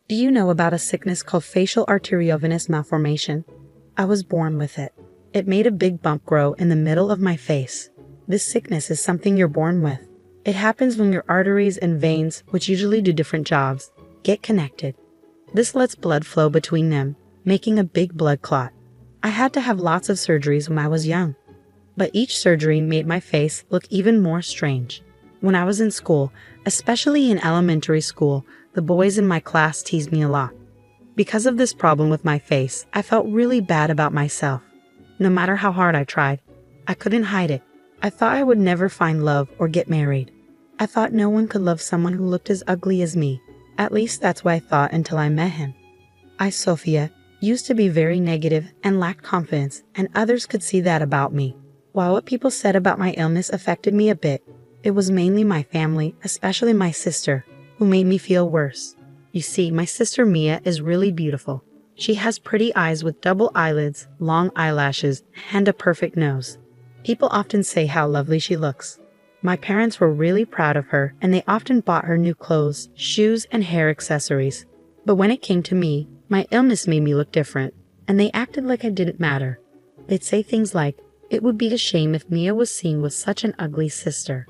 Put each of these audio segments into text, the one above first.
Do you know about a sickness called facial arteriovenous malformation? I was born with it. It made a big bump grow in the middle of my face. This sickness is something you're born with. It happens when your arteries and veins, which usually do different jobs, get connected. This lets blood flow between them, making a big blood clot. I had to have lots of surgeries when I was young. But each surgery made my face look even more strange. When I was in school, especially in elementary school, the boys in my class teased me a lot. Because of this problem with my face, I felt really bad about myself. No matter how hard I tried, I couldn't hide it. I thought I would never find love or get married. I thought no one could love someone who looked as ugly as me. At least that's what I thought until I met him. Sophia, used to be very negative and lacked confidence, and others could see that about me. While what people said about my illness affected me a bit, it was mainly my family, especially my sister, who made me feel worse. You see, my sister Mia is really beautiful. She has pretty eyes with double eyelids, long eyelashes, and a perfect nose. People often say how lovely she looks. My parents were really proud of her, and they often bought her new clothes, shoes, and hair accessories. But when it came to me, my illness made me look different, and they acted like I didn't matter. They'd say things like, "It would be a shame if Mia was seen with such an ugly sister."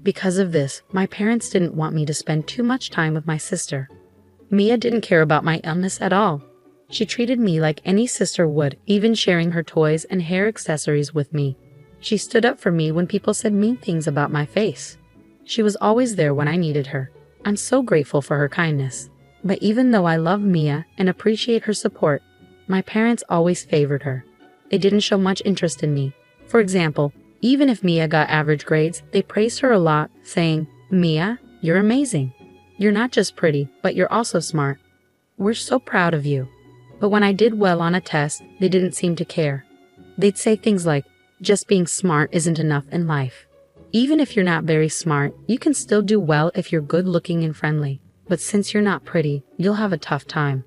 Because of this, my parents didn't want me to spend too much time with my sister. Mia didn't care about my illness at all. She treated me like any sister would, even sharing her toys and hair accessories with me. She stood up for me when people said mean things about my face. She was always there when I needed her. I'm so grateful for her kindness. But even though I love Mia and appreciate her support, my parents always favored her. They didn't show much interest in me. For example, even if Mia got average grades, they praised her a lot, saying, "Mia, you're amazing. You're not just pretty, but you're also smart. We're so proud of you." But when I did well on a test, they didn't seem to care. They'd say things like, "Just being smart isn't enough in life. Even if you're not very smart, you can still do well if you're good looking and friendly. But since you're not pretty, you'll have a tough time."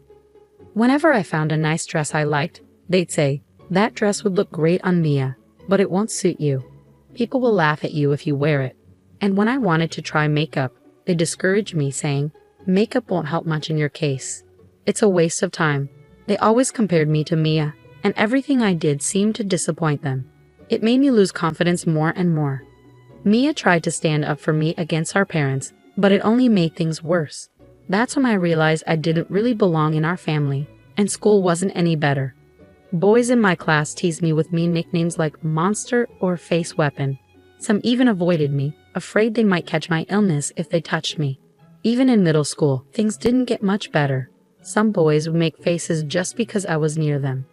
Whenever I found a nice dress I liked, they'd say, "That dress would look great on Mia, but it won't suit you. People will laugh at you if you wear it." And when I wanted to try makeup, they discouraged me, saying, "Makeup won't help much in your case. It's a waste of time." They always compared me to Mia, and everything I did seemed to disappoint them. It made me lose confidence more and more. Mia tried to stand up for me against our parents, but it only made things worse. That's when I realized I didn't really belong in our family, and school wasn't any better. Boys in my class teased me with mean nicknames like Monster or Face Weapon. Some even avoided me, afraid they might catch my illness if they touched me. Even in middle school, things didn't get much better. Some boys would make faces just because I was near them.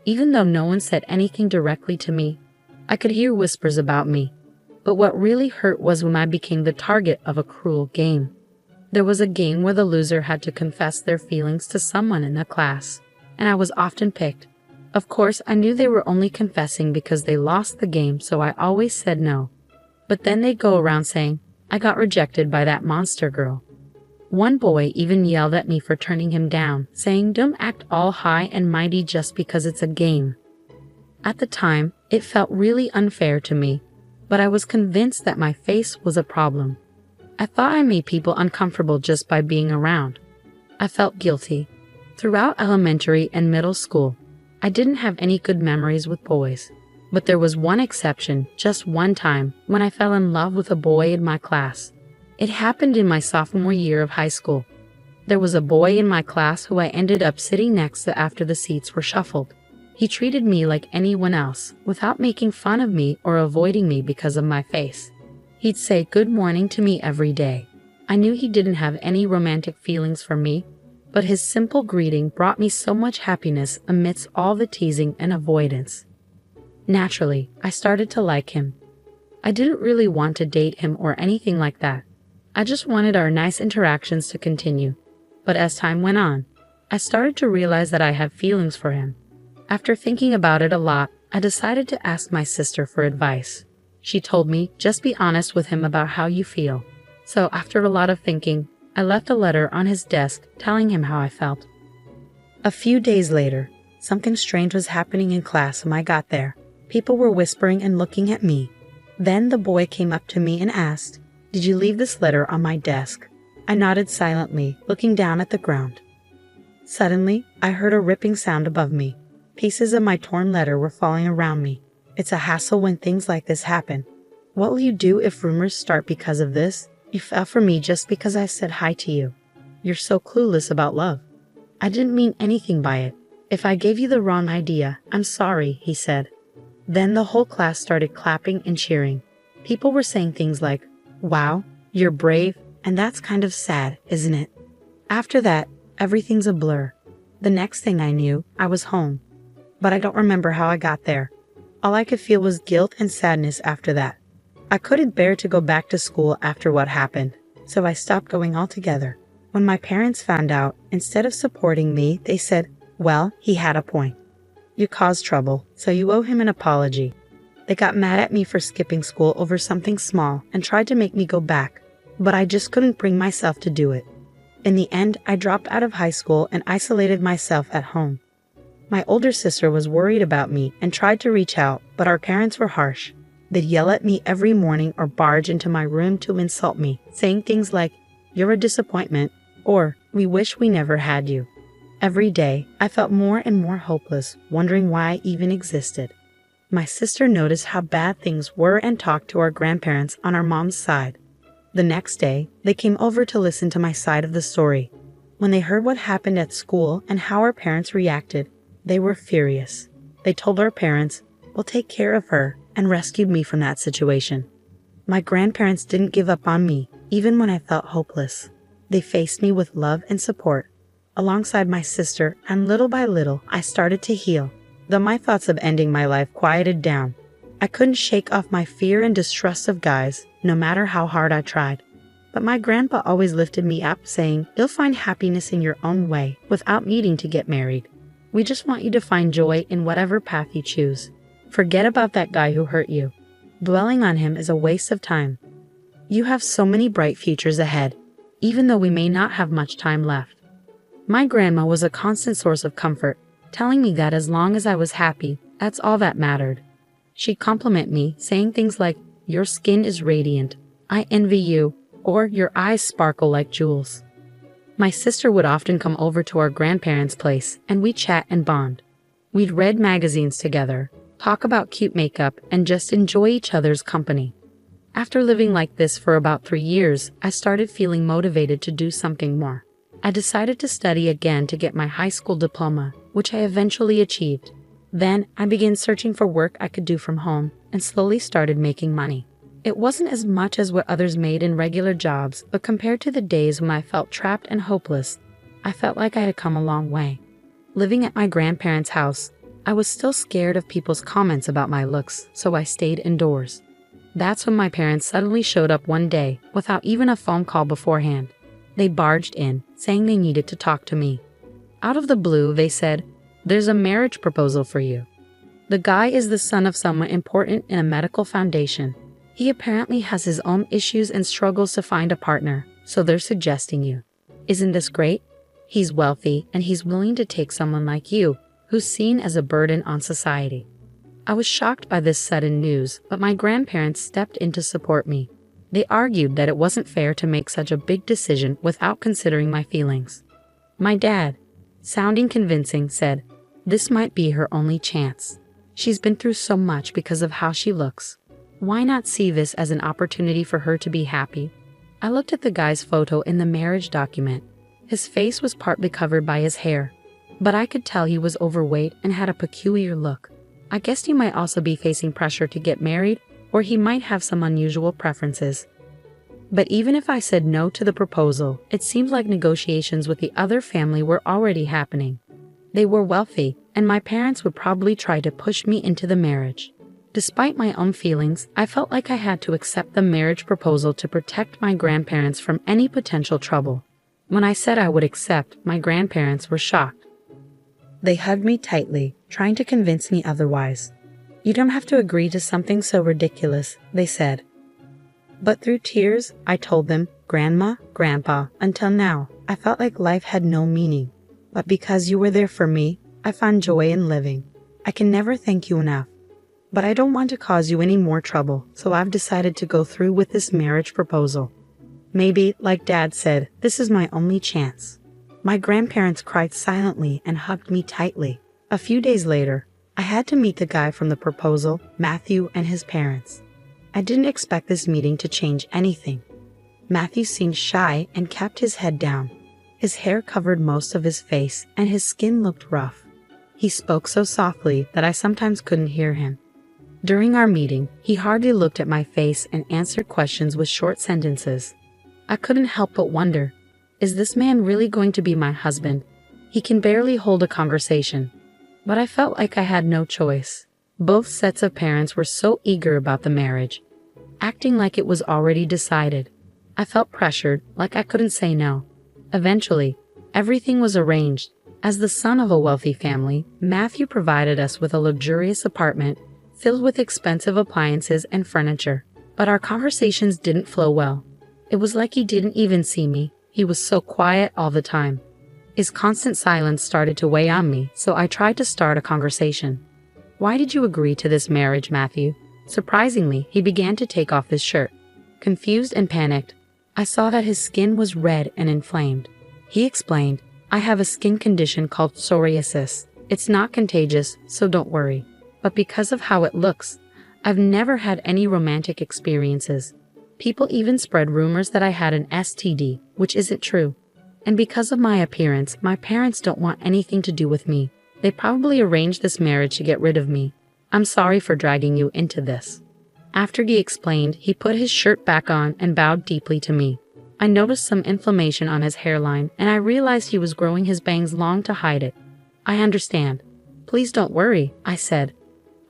Even though no one said anything directly to me, I could hear whispers about me. But what really hurt was when I became the target of a cruel game. There was a game where the loser had to confess their feelings to someone in the class, and I was often picked. Of course, I knew they were only confessing because they lost the game, so I always said no. But then they'd go around saying, "I got rejected by that monster girl." One boy even yelled at me for turning him down, saying, "Don't act all high and mighty just because it's a game." At the time, it felt really unfair to me, but I was convinced that my face was a problem. I thought I made people uncomfortable just by being around. I felt guilty. Throughout elementary and middle school, I didn't have any good memories with boys. But there was one exception, just one time, when I fell in love with a boy in my class. It happened in my sophomore year of high school. There was a boy in my class who I ended up sitting next to after the seats were shuffled. He treated me like anyone else, without making fun of me or avoiding me because of my face. He'd say good morning to me every day. I knew he didn't have any romantic feelings for me, but his simple greeting brought me so much happiness amidst all the teasing and avoidance. Naturally, I started to like him. I didn't really want to date him or anything like that. I just wanted our nice interactions to continue. But as time went on, I started to realize that I had feelings for him. After thinking about it a lot, I decided to ask my sister for advice. She told me, "Just be honest with him about how you feel." So after a lot of thinking, I left a letter on his desk telling him how I felt. A few days later, something strange was happening in class when I got there. People were whispering and looking at me. Then the boy came up to me and asked, "Did you leave this letter on my desk?" I nodded silently, looking down at the ground. Suddenly, I heard a ripping sound above me. Pieces of my torn letter were falling around me. It's a hassle when things like this happen. What will you do if rumors start because of this? You fell for me just because I said hi to you. You're so clueless about love. I didn't mean anything by it. If I gave you the wrong idea, I'm sorry, he said. Then the whole class started clapping and cheering. People were saying things like, wow, you're brave, and that's kind of sad, isn't it? After that, everything's a blur. The next thing I knew, I was home. But I don't remember how I got there. All I could feel was guilt and sadness after that. I couldn't bear to go back to school after what happened, so I stopped going altogether. When my parents found out, instead of supporting me, they said, well, he had a point. You caused trouble, so you owe him an apology. They got mad at me for skipping school over something small and tried to make me go back, but I just couldn't bring myself to do it. In the end, I dropped out of high school and isolated myself at home. My older sister was worried about me and tried to reach out, but our parents were harsh. They'd yell at me every morning or barge into my room to insult me, saying things like, you're a disappointment, or we wish we never had you. Every day, I felt more and more hopeless, wondering why I even existed. My sister noticed how bad things were and talked to our grandparents on our mom's side. The next day, they came over to listen to my side of the story. When they heard what happened at school and how our parents reacted, they were furious. They told our parents, we'll take care of her, and rescued me from that situation. My grandparents didn't give up on me, even when I felt hopeless. They faced me with love and support. Alongside my sister, and little by little, I started to heal. Though my thoughts of ending my life quieted down, I couldn't shake off my fear and distrust of guys, no matter how hard I tried. But my grandpa always lifted me up, saying, you'll find happiness in your own way, without needing to get married. We just want you to find joy in whatever path you choose. Forget about that guy who hurt you. Dwelling on him is a waste of time. You have so many bright futures ahead, even though we may not have much time left. My grandma was a constant source of comfort, telling me that as long as I was happy, that's all that mattered. She'd compliment me, saying things like, your skin is radiant, I envy you, or your eyes sparkle like jewels. My sister would often come over to our grandparents' place, and we'd chat and bond. We'd read magazines together, talk about cute makeup, and just enjoy each other's company. After living like this for about 3 years, I started feeling motivated to do something more. I decided to study again to get my high school diploma, which I eventually achieved. Then, I began searching for work I could do from home, and slowly started making money. It wasn't as much as what others made in regular jobs, but compared to the days when I felt trapped and hopeless, I felt like I had come a long way. Living at my grandparents' house, I was still scared of people's comments about my looks, so I stayed indoors. That's when my parents suddenly showed up one day, without even a phone call beforehand. They barged in, saying they needed to talk to me. Out of the blue, they said, there's a marriage proposal for you. The guy is the son of someone important in a medical foundation. He apparently has his own issues and struggles to find a partner, so they're suggesting you. Isn't this great? He's wealthy, and he's willing to take someone like you, who's seen as a burden on society. I was shocked by this sudden news, but my grandparents stepped in to support me. They argued that it wasn't fair to make such a big decision without considering my feelings. My dad, sounding convincing, said, this might be her only chance. She's been through so much because of how she looks. Why not see this as an opportunity for her to be happy? I looked at the guy's photo in the marriage document. His face was partly covered by his hair, but I could tell he was overweight and had a peculiar look. I guessed he might also be facing pressure to get married, or he might have some unusual preferences. But even if I said no to the proposal, it seemed like negotiations with the other family were already happening. They were wealthy, and my parents would probably try to push me into the marriage. Despite my own feelings, I felt like I had to accept the marriage proposal to protect my grandparents from any potential trouble. When I said I would accept, my grandparents were shocked. They hugged me tightly, trying to convince me otherwise. You don't have to agree to something so ridiculous, they said. But through tears, I told them, Grandma, Grandpa, until now, I felt like life had no meaning. But because you were there for me, I found joy in living. I can never thank you enough. But I don't want to cause you any more trouble, so I've decided to go through with this marriage proposal. Maybe, like Dad said, this is my only chance. My grandparents cried silently and hugged me tightly. A few days later, I had to meet the guy from the proposal, Matthew, and his parents. I didn't expect this meeting to change anything. Matthew seemed shy and kept his head down. His hair covered most of his face and his skin looked rough. He spoke so softly that I sometimes couldn't hear him. During our meeting, he hardly looked at my face and answered questions with short sentences. I couldn't help but wonder, is this man really going to be my husband? He can barely hold a conversation. But I felt like I had no choice. Both sets of parents were so eager about the marriage, acting like it was already decided. I felt pressured, like I couldn't say no. Eventually, everything was arranged. As the son of a wealthy family, Matthew provided us with a luxurious apartment filled with expensive appliances and furniture. But our conversations didn't flow well. It was like he didn't even see me. He was so quiet all the time. His constant silence started to weigh on me, so I tried to start a conversation. "Why did you agree to this marriage, Matthew?" Surprisingly, he began to take off his shirt. Confused and panicked, I saw that his skin was red and inflamed. He explained, "I have a skin condition called psoriasis. It's not contagious, so don't worry. But because of how it looks, I've never had any romantic experiences. People even spread rumors that I had an STD, which isn't true. And because of my appearance, my parents don't want anything to do with me. They probably arranged this marriage to get rid of me. I'm sorry for dragging you into this." After he explained, he put his shirt back on and bowed deeply to me. I noticed some inflammation on his hairline, and I realized he was growing his bangs long to hide it. "I understand. Please don't worry," I said.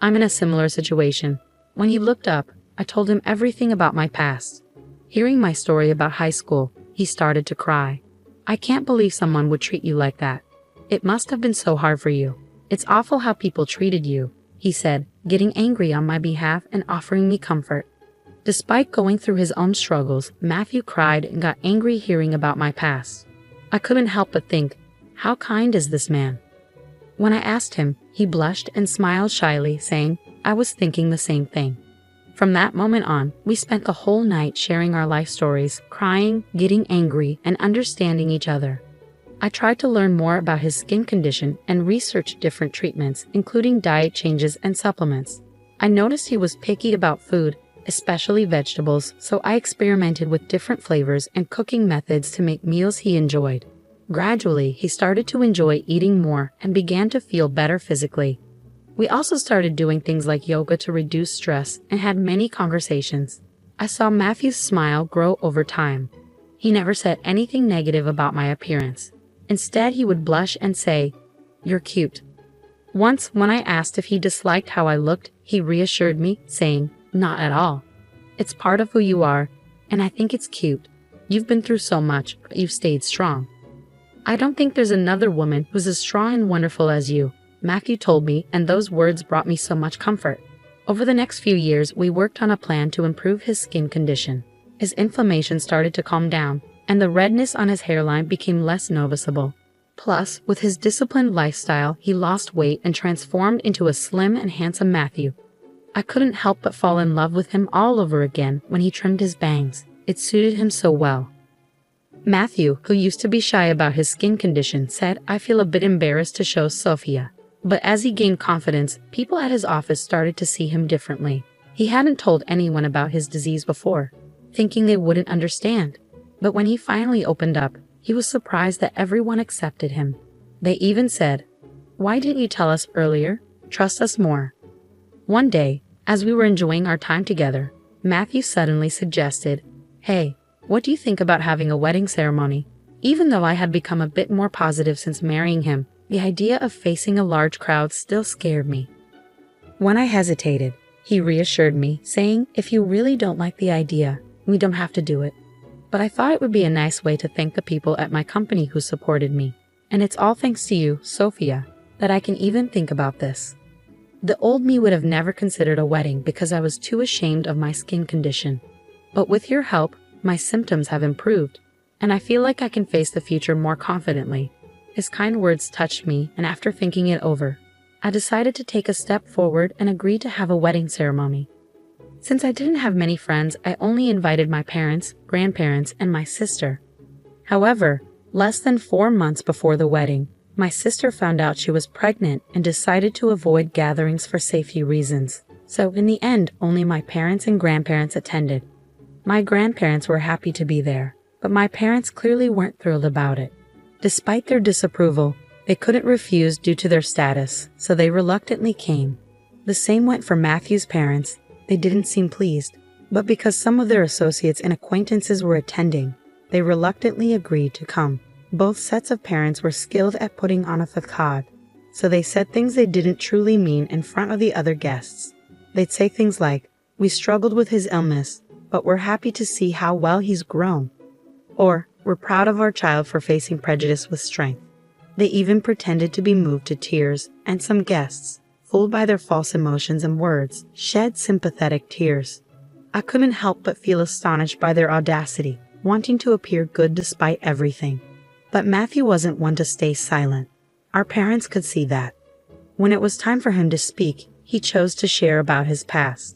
"I'm in a similar situation." When he looked up, I told him everything about my past. Hearing my story about high school, he started to cry. "I can't believe someone would treat you like that. It must have been so hard for you. It's awful how people treated you," he said, getting angry on my behalf and offering me comfort. Despite going through his own struggles, Matthew cried and got angry hearing about my past. I couldn't help but think, how kind is this man? When I asked him, he blushed and smiled shyly, saying, "I was thinking the same thing." From that moment on, we spent the whole night sharing our life stories, crying, getting angry, and understanding each other. I tried to learn more about his skin condition and researched different treatments, including diet changes and supplements. I noticed he was picky about food, especially vegetables, so I experimented with different flavors and cooking methods to make meals he enjoyed. Gradually, he started to enjoy eating more and began to feel better physically. We also started doing things like yoga to reduce stress and had many conversations. I saw Matthew's smile grow over time. He never said anything negative about my appearance. Instead, he would blush and say, "You're cute." Once, when I asked if he disliked how I looked, he reassured me, saying, "Not at all. It's part of who you are, and I think it's cute. You've been through so much, but you've stayed strong. I don't think there's another woman who's as strong and wonderful as you," Matthew told me, and those words brought me so much comfort. Over the next few years, we worked on a plan to improve his skin condition. His inflammation started to calm down, and the redness on his hairline became less noticeable. Plus, with his disciplined lifestyle, he lost weight and transformed into a slim and handsome Matthew. I couldn't help but fall in love with him all over again when he trimmed his bangs. It suited him so well. Matthew, who used to be shy about his skin condition, said, "I feel a bit embarrassed to show Sophia." But as he gained confidence, people at his office started to see him differently. He hadn't told anyone about his disease before, thinking they wouldn't understand. But when he finally opened up, he was surprised that everyone accepted him. They even said, "Why didn't you tell us earlier? Trust us more." One day, as we were enjoying our time together, Matthew suddenly suggested, "Hey, what do you think about having a wedding ceremony?" Even though I had become a bit more positive since marrying him, the idea of facing a large crowd still scared me. When I hesitated, he reassured me, saying, "If you really don't like the idea, we don't have to do it." But I thought it would be a nice way to thank the people at my company who supported me. And it's all thanks to you, Sophia, that I can even think about this. The old me would have never considered a wedding because I was too ashamed of my skin condition. But with your help, my symptoms have improved, and I feel like I can face the future more confidently. His kind words touched me, and after thinking it over, I decided to take a step forward and agreed to have a wedding ceremony. Since I didn't have many friends, I only invited my parents, grandparents, and my sister. However, Less than 4 months before the wedding, my sister found out she was pregnant and decided to avoid gatherings for safety reasons. So in the end, only my parents and grandparents attended. My grandparents were happy to be there, but my parents clearly weren't thrilled about it. Despite their disapproval, they couldn't refuse due to their status, so they reluctantly came. The same went for Matthew's parents. They didn't seem pleased, but because some of their associates and acquaintances were attending, they reluctantly agreed to come. Both sets of parents were skilled at putting on a facade, so they said things they didn't truly mean in front of the other guests. They'd say things like, "We struggled with his illness, but we're happy to see how well he's grown." Or, "We're proud of our child for facing prejudice with strength." They even pretended to be moved to tears, and some guests, fooled by their false emotions and words, shed sympathetic tears. I couldn't help but feel astonished by their audacity, wanting to appear good despite everything. But Matthew wasn't one to stay silent. Our parents could see that. When it was time for him to speak, he chose to share about his past.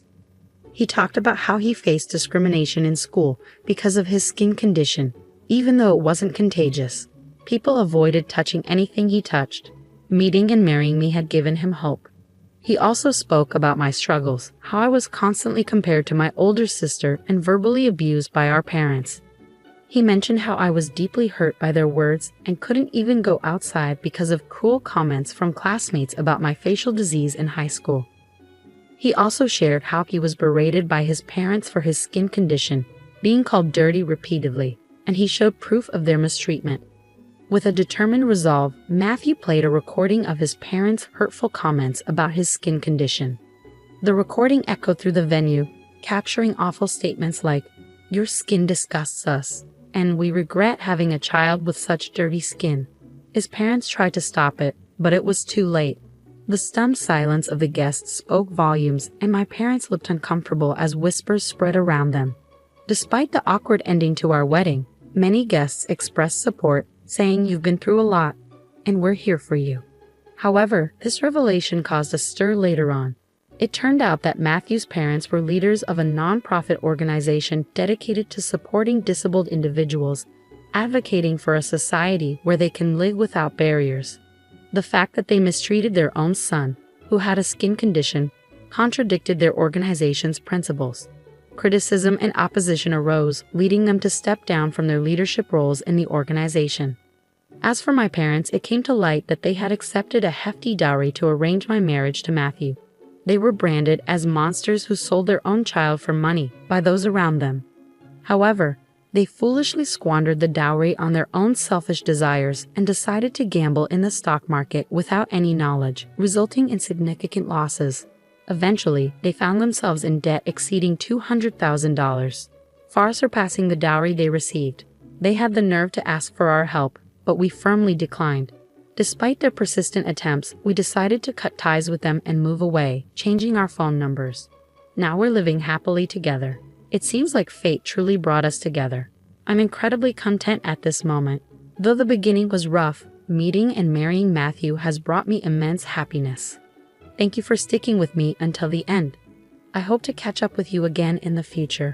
He talked about how he faced discrimination in school because of his skin condition, even though it wasn't contagious. People avoided touching anything he touched. Meeting and marrying me had given him hope. He also spoke about my struggles, how I was constantly compared to my older sister and verbally abused by our parents. He mentioned how I was deeply hurt by their words and couldn't even go outside because of cruel comments from classmates about my facial disease in high school. He also shared how he was berated by his parents for his skin condition, being called dirty repeatedly, and he showed proof of their mistreatment. With a determined resolve, Matthew played a recording of his parents' hurtful comments about his skin condition. The recording echoed through the venue, capturing awful statements like, "Your skin disgusts us," and "We regret having a child with such dirty skin." His parents tried to stop it, but it was too late. The stunned silence of the guests spoke volumes, and my parents looked uncomfortable as whispers spread around them. Despite the awkward ending to our wedding, many guests expressed support, saying, "You've been through a lot, and we're here for you." However, this revelation caused a stir later on. It turned out that Matthew's parents were leaders of a non-profit organization dedicated to supporting disabled individuals, advocating for a society where they can live without barriers. The fact that they mistreated their own son, who had a skin condition, contradicted their organization's principles. Criticism and opposition arose, leading them to step down from their leadership roles in the organization. As for my parents, it came to light that they had accepted a hefty dowry to arrange my marriage to Matthew. They were branded as monsters who sold their own child for money by those around them. However, they foolishly squandered the dowry on their own selfish desires and decided to gamble in the stock market without any knowledge, resulting in significant losses. Eventually, they found themselves in debt exceeding $200,000, far surpassing the dowry they received. They had the nerve to ask for our help, but we firmly declined. Despite their persistent attempts, we decided to cut ties with them and move away, changing our phone numbers. Now we're living happily together. It seems like fate truly brought us together. I'm incredibly content at this moment. Though the beginning was rough, meeting and marrying Matthew has brought me immense happiness. Thank you for sticking with me until the end. I hope to catch up with you again in the future.